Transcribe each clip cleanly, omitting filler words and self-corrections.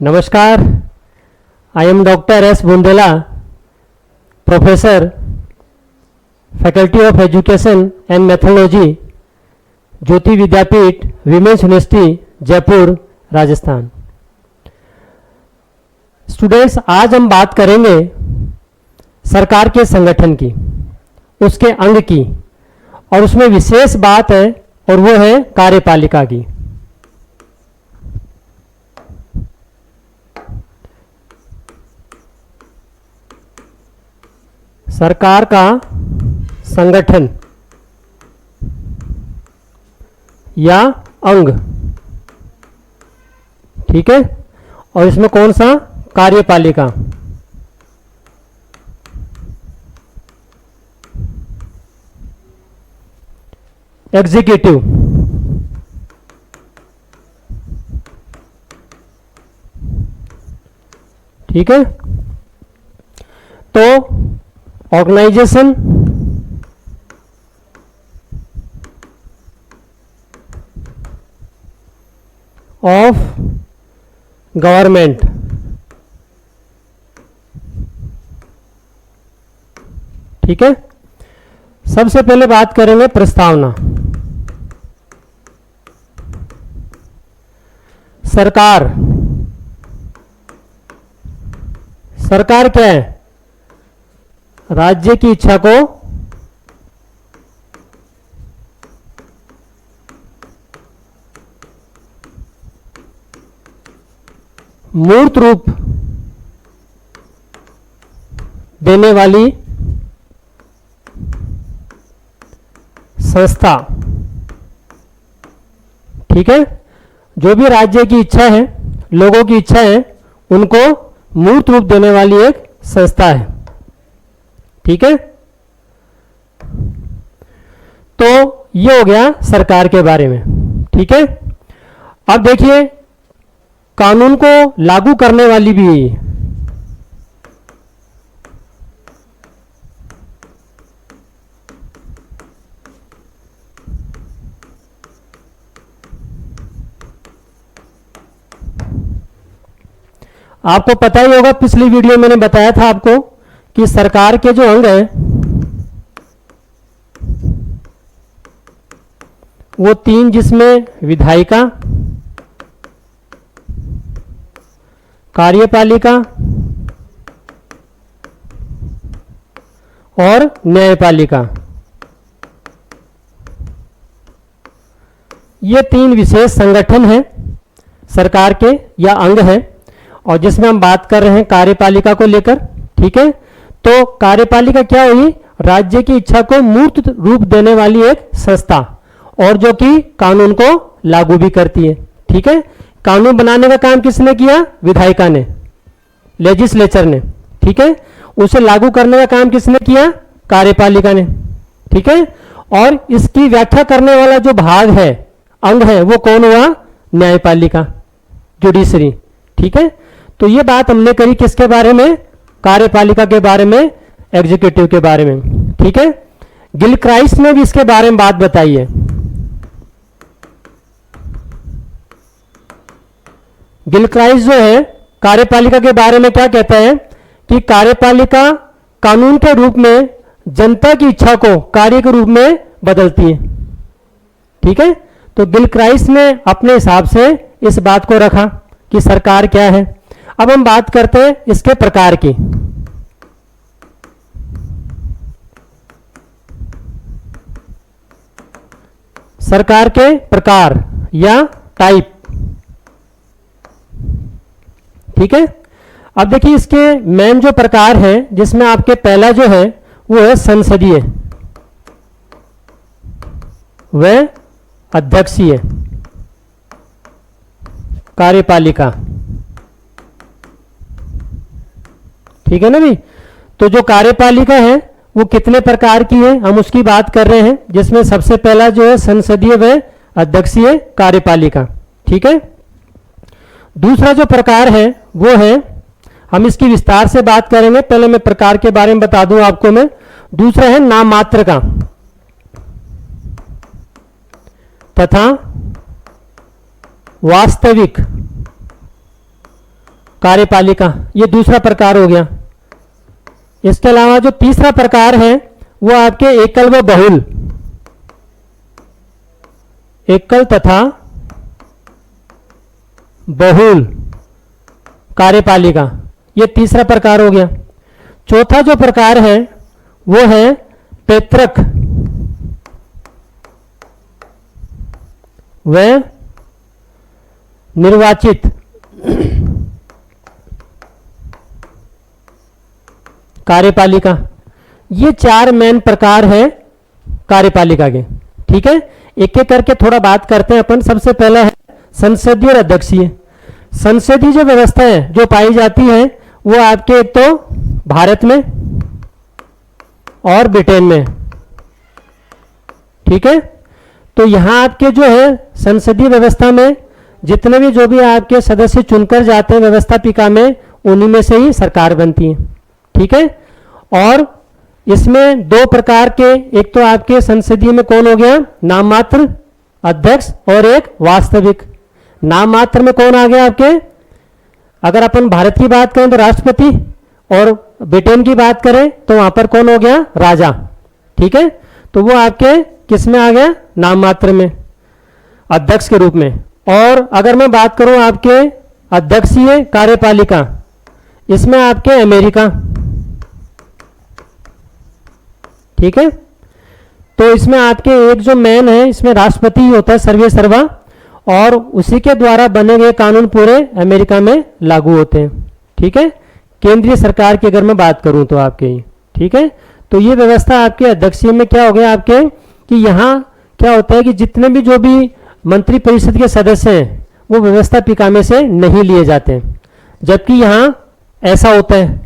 नमस्कार, I am doctor S Bundela, professor, faculty of education and methodology, Jyoti Vidyapeeth, women's university, Jaipur, Rajasthan. Students, आज हम बात करेंगे सरकार के संगठन की, उसके अंग की, और उसमें विशेष बात है और वो है कार्यपालिका की। सरकार का संगठन या अंग, ठीक है, और इसमें कौन सा? कार्यपालिका। एग्जीक्यूटिव, ठीक है। तो ऑर्गेनाइजेशन ऑफ गवर्नमेंट, ठीक है। सबसे पहले बात करेंगे प्रस्तावना। सरकार, सरकार क्या है? राज्य की इच्छा को मूर्त रूप देने वाली संस्था, ठीक है। जो भी राज्य की इच्छा है, लोगों की इच्छा है, उनको मूर्त रूप देने वाली एक संस्था है, ठीक है। तो ये हो गया सरकार के बारे में, ठीक है। अब देखिए, कानून को लागू करने वाली भी है। आपको पता ही होगा, पिछली वीडियो मैंने बताया था आपको कि सरकार के जो अंग हैं वो 3, जिसमें विधायिका, कार्यपालिका और न्यायपालिका, ये 3 विशेष संगठन हैं सरकार के या अंग हैं, और जिसमें हम बात कर रहे हैं कार्यपालिका को लेकर, ठीक है। तो कार्यपालिका क्या हुई? राज्य की इच्छा को मूर्त रूप देने वाली एक संस्था, और जो कि कानून को लागू भी करती है, ठीक है। कानून बनाने का काम किसने किया? विधायिका ने, लेजिस्लेचर ने, ठीक है। उसे लागू करने का काम किसने किया? कार्यपालिका ने, ठीक है। और इसकी व्याख्या करने वाला जो भाग है, अंग है, वो कौन हुआ? न्यायपालिका, जुडिशरी, ठीक है। तो ये बात हमने करी किसके बारे में? कार्यपालिका के बारे में, एग्जीक्यूटिव के बारे में, ठीक है। गिलक्राइस्ट ने भी इसके बारे में बात बताई है। गिलक्राइस्ट जो है कार्यपालिका के बारे में क्या कहता है कि कार्यपालिका कानून के रूप में जनता की इच्छा को कार्य के रूप में बदलती है, ठीक है। तो गिलक्राइस्ट ने अपने हिसाब से इस बात को रखा कि सरकार क्या है। अब हम बात करते हैं इसके प्रकार की। सरकार के प्रकार या टाइप, ठीक है। अब देखिए, इसके मेन जो प्रकार है, जिसमें आपके पहला जो है वो है संसदीय, वह अध्यक्षीय, कार्यपालिका, ठीक है ना भी। तो जो कार्यपालिका है वो कितने प्रकार की है, हम उसकी बात कर रहे हैं, जिसमें सबसे पहला जो है संसदीय व अध्यक्षीय कार्यपालिका, ठीक है। दूसरा जो प्रकार है वो है, हम इसकी विस्तार से बात करेंगे, पहले मैं प्रकार के बारे में बता दूं आपको मैं। दूसरा है नाम मात्र का तथा वास्तविक कार्यपालिका, ये दूसरा प्रकार हो गया। इसके अलावा जो तीसरा प्रकार है वो आपके एकल व बहुल, एकल तथा बहुल कार्यपालिका, ये तीसरा प्रकार हो गया। चौथा जो प्रकार है वो है पैतृक व निर्वाचित कार्यपालिका। ये चार मेन प्रकार है कार्यपालिका के। ठीक है, एक एक करके थोड़ा बात करते हैं अपन। सबसे पहला है संसदीय और अध्यक्षीय। संसदीय जो व्यवस्था है जो पाई जाती है वो आपके एक तो भारत में और ब्रिटेन में। ठीक है, तो यहाँ आपके जो है संसदीय व्यवस्था में जितने भी जो भी आपके सदस्य चुनकर जाते हैं व्यवस्थापिका में, उन्हीं में से ही सरकार बनती है। ठीक है, और इसमें दो प्रकार के, एक तो आपके संसदीय में कौन हो गया, नाम मात्र अध्यक्ष, और एक वास्तविक। नाम मात्र में कौन आ गया आपके, अगर अपन भारत की बात करें तो राष्ट्रपति, और ब्रिटेन की बात करें तो वहां पर कौन हो गया, राजा। ठीक है, तो वो आपके किस में आ गया, नाम मात्र में, अध्यक्ष के रूप में। और अगर मैं बात करूं आपके अध्यक्षीय कार्यपालिका, इसमें आपके अमेरिका। ठीक है, तो इसमें आपके एक जो मेन है, इसमें राष्ट्रपति होता है सर्वे सर्वा, और उसी के द्वारा बने गए कानून पूरे अमेरिका में लागू होते हैं। ठीक है, केंद्रीय सरकार की अगर मैं बात करूं तो आपके, ठीक है, तो ये व्यवस्था आपके अध्यक्षीय में क्या हो गया आपके, कि यहाँ क्या होता है कि जितने भी जो भी मंत्रिपरिषद के सदस्य हैं वो व्यवस्थापिका में से नहीं लिए जाते हैं, जबकि यहाँ ऐसा होता है,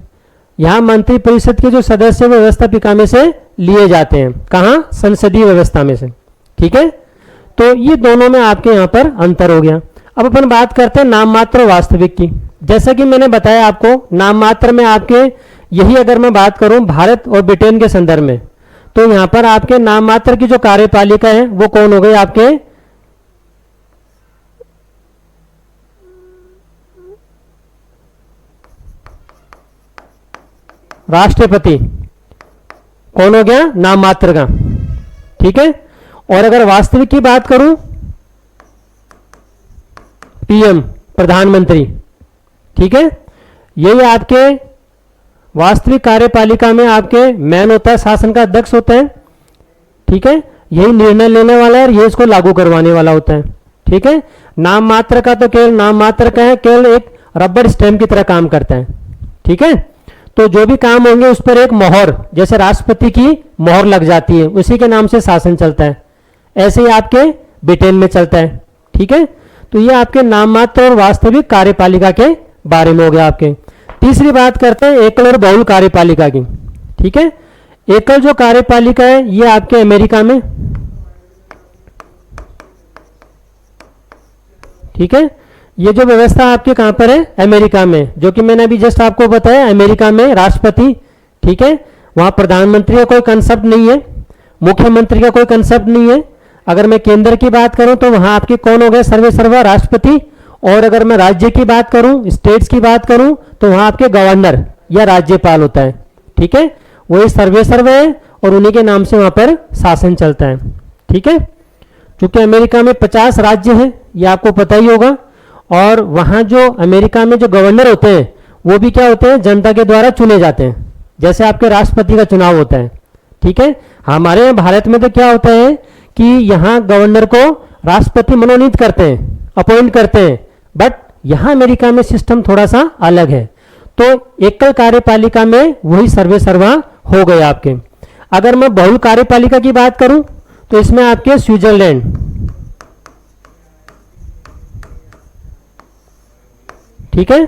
यहाँ मंत्रिपरिषद के जो सदस्य वो व्यवस्थापिका में से लिए जाते हैं। कहाँ, संसदीय व्यवस्था में से। ठीक है, तो ये दोनों में आपके यहाँ पर अंतर हो गया। अब अपन बात करते हैं नाम मात्र और वास्तविक की। जैसा कि मैंने बताया आपको, नाम मात्र में आपके यही अगर मैं बात करूं भारत और ब्रिटेन के संदर्भ में, तो यहाँ पर आपके नाम मात्र की जो कार्यपालिका है वो कौन हो गई आपके, राष्ट्रपति कौन हो गया, नाम मात्र का। ठीक है, और अगर वास्तविक की बात करूं, पीएम, प्रधानमंत्री। ठीक है, यही आपके वास्तविक कार्यपालिका में आपके मैन होता है, शासन का अध्यक्ष होता है। ठीक है, यही निर्णय लेने वाला है और ये इसको लागू करवाने वाला होता है। ठीक है, नाम मात्र का तो केवल नाम मात्र का है, केवल एक रबर स्टैंप की तरह काम करता है। ठीक है, तो जो भी काम होंगे उस पर एक मोहर, जैसे राष्ट्रपति की मोहर लग जाती है, उसी के नाम से शासन चलता है। ऐसे ही आपके ब्रिटेन में चलता है। ठीक है, तो ये आपके नाम मात्र और वास्तविक कार्यपालिका के बारे में हो गया आपके। तीसरी बात करते हैं एकल और बहुल कार्यपालिका की। ठीक है, एकल जो कार्यपालिका है ये आपके अमेरिका में। ठीक है, ये जो व्यवस्था आपके कहां पर है, अमेरिका में, जो कि मैंने अभी जस्ट आपको बताया, अमेरिका में राष्ट्रपति। ठीक है, वहां प्रधानमंत्री का कोई कंसेप्ट नहीं है, मुख्यमंत्री का कोई कंसेप्ट नहीं है। अगर मैं केंद्र की बात करूं तो वहां आपके कौन हो गए, सर्वे सर्वा राष्ट्रपति। और अगर मैं राज्य की बात करूं, स्टेट्स की बात करूं, तो वहां आपके गवर्नर या राज्यपाल होता है। ठीक है, वही सर्वे सर्वे है और उन्हीं के नाम से वहां पर शासन चलता है। ठीक है, क्योंकि अमेरिका में 50 राज्य हैं, ये आपको पता ही होगा। और वहां जो अमेरिका में जो गवर्नर होते हैं वो भी क्या होते हैं, जनता के द्वारा चुने जाते हैं, जैसे आपके राष्ट्रपति का चुनाव होता है। ठीक है, हमारे भारत में तो क्या होता है कि यहाँ गवर्नर को राष्ट्रपति मनोनीत करते हैं, अपॉइंट करते हैं, बट यहाँ अमेरिका में सिस्टम थोड़ा सा अलग है। तो एकल कार्यपालिका में वही सर्वे सर्वा हो गए आपके। अगर मैं बहुल कार्यपालिका की बात करूं तो इसमें आपके स्विट्जरलैंड, ठीक है,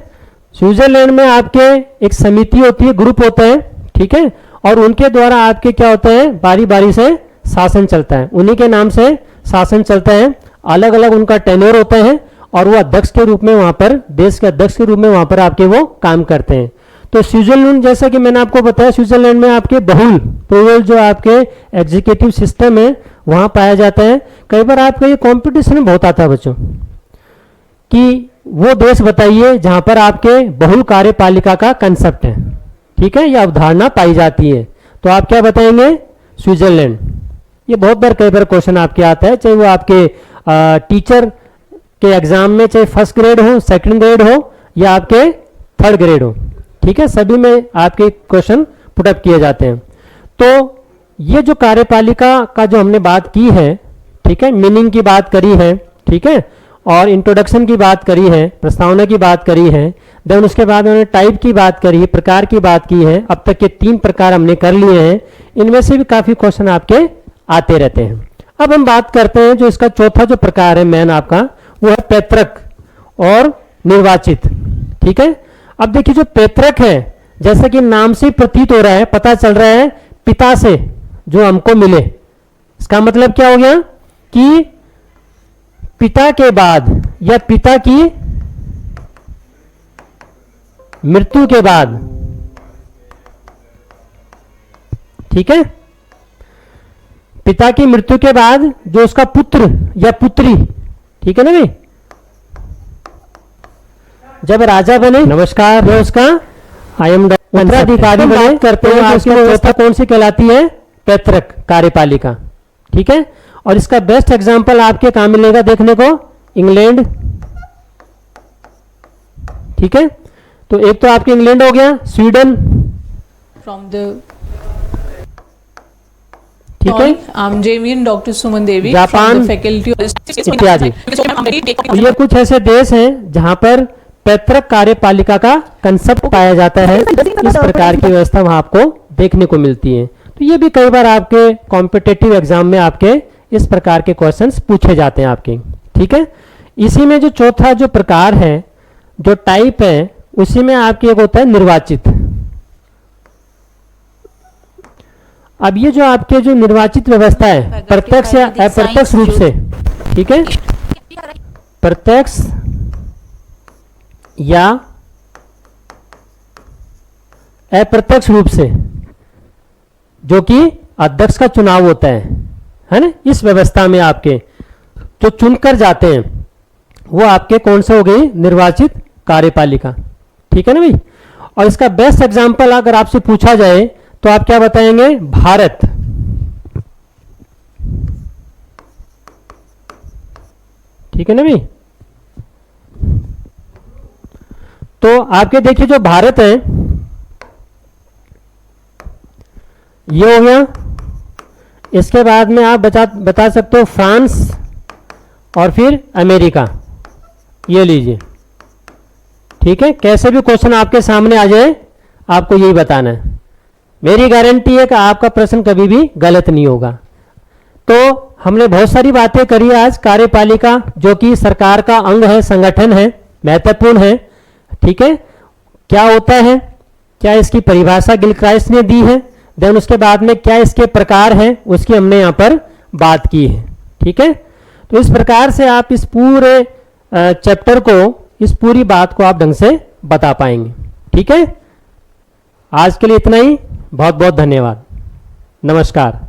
स्विट्जरलैंड में आपके एक समिति होती है, ग्रुप होता है। ठीक है, और उनके द्वारा आपके क्या होता है, बारी बारी से शासन चलता है, उन्हीं के नाम से शासन चलता है। अलग अलग उनका टेन्योर होता है और वो अध्यक्ष के रूप में वहां पर, देश के अध्यक्ष के रूप में वहां पर आपके वो काम करते हैं। तो स्विट्जरलैंड, जैसा कि मैंने आपको बताया, स्विट्जरलैंड में आपके बहुल प्लूरल जो आपके एग्जीक्यूटिव सिस्टम है वहां पाया जाता है। कई बार आपका ये कॉम्पिटिशन बहुत आता है बच्चों, कि वो देश बताइए जहां पर आपके बहु कार्यपालिका का कंसेप्ट है, ठीक है, या अवधारणा पाई जाती है। तो आप क्या बताएंगे? स्विट्जरलैंड। ये बहुत बार कई बार क्वेश्चन आपके आता है, चाहे वो आपके टीचर के एग्जाम में, चाहे फर्स्ट ग्रेड हो, सेकंड ग्रेड हो या आपके थर्ड ग्रेड हो, ठीक है, सभी में आपके क्वेश्चन पुटअप किए जाते हैं। तो ये जो कार्यपालिका का जो हमने बात की है, ठीक है, मीनिंग की बात करी है, ठीक है, और इंट्रोडक्शन की बात करी है, प्रस्तावना की बात करी है, देन उसके बाद उन्होंने टाइप की बात करी है, प्रकार की बात की है। अब तक के 3 प्रकार हमने कर लिए हैं, इनमें से भी काफी क्वेश्चन आपके आते रहते हैं। अब हम बात करते हैं जो इसका चौथा जो प्रकार है मेन आपका, वो है पैतृक और निर्वाचित, ठीक है। अब देखिए जो पैतृक है, जैसा कि नाम से प्रतीत हो रहा है, पता चल रहा है पिता से जो हमको मिले, इसका मतलब क्या हो गया कि पिता के बाद या पिता की मृत्यु के बाद, ठीक है, पिता की मृत्यु के बाद जो उसका पुत्र या पुत्री, ठीक है ना भाई, जब राजा बने, नमस्कार, मैं उसका आई एम उत्तराधिकारी बने, करते हैं उसकी व्यवस्था कौन सी कहलाती है? पैतृक कार्यपालिका, ठीक है। और इसका बेस्ट एग्जांपल आपके कहां मिलेगा देखने को? इंग्लैंड, ठीक है। तो एक तो आपके इंग्लैंड हो गया, स्वीडन फ्रॉम द, ठीक है, जेमियन doctor Suman Devi, Japan, faculty इत्यादि। ये कुछ ऐसे देश हैं जहां पर पैतृक कार्यपालिका का कंसेप्ट पाया जाता है, इस प्रकार की व्यवस्था वहां आपको देखने को मिलती है। तो ये भी कई बार आपके कॉम्पिटेटिव एग्जाम में आपके इस प्रकार के क्वेश्चंस पूछे जाते हैं आपके, ठीक है। इसी में जो चौथा जो प्रकार है, जो टाइप है, उसी में आपके एक होता है निर्वाचित। अब ये जो आपके जो निर्वाचित व्यवस्था है, प्रत्यक्ष या अप्रत्यक्ष रूप से, ठीक है, प्रत्यक्ष या अप्रत्यक्ष रूप से, जो कि अध्यक्ष का चुनाव होता है ना, इस व्यवस्था में आपके जो चुनकर जाते हैं वो आपके कौन से हो गई? निर्वाचित कार्यपालिका, ठीक है ना भाई। और इसका बेस्ट एग्जांपल अगर आपसे पूछा जाए तो आप क्या बताएंगे? भारत, ठीक है ना भाई। तो आपके देखिए जो भारत है ये हो गया, इसके बाद में आप बता सकते हो फ्रांस और फिर अमेरिका, ये लीजिए, ठीक है। कैसे भी क्वेश्चन आपके सामने आ जाए आपको यही बताना है, मेरी गारंटी है कि आपका प्रश्न कभी भी गलत नहीं होगा। तो हमने बहुत सारी बातें करी आज। कार्यपालिका जो कि सरकार का अंग है, संगठन है, महत्वपूर्ण है, ठीक है। क्या होता है, क्या इसकी परिभाषा गिलक्राइस्ट ने दी है, देन उसके बाद में क्या इसके प्रकार हैं उसकी हमने यहाँ पर बात की है, ठीक है। तो इस प्रकार से आप इस पूरे चैप्टर को, इस पूरी बात को आप ढंग से बता पाएंगे, ठीक है। आज के लिए इतना ही, बहुत बहुत धन्यवाद, नमस्कार।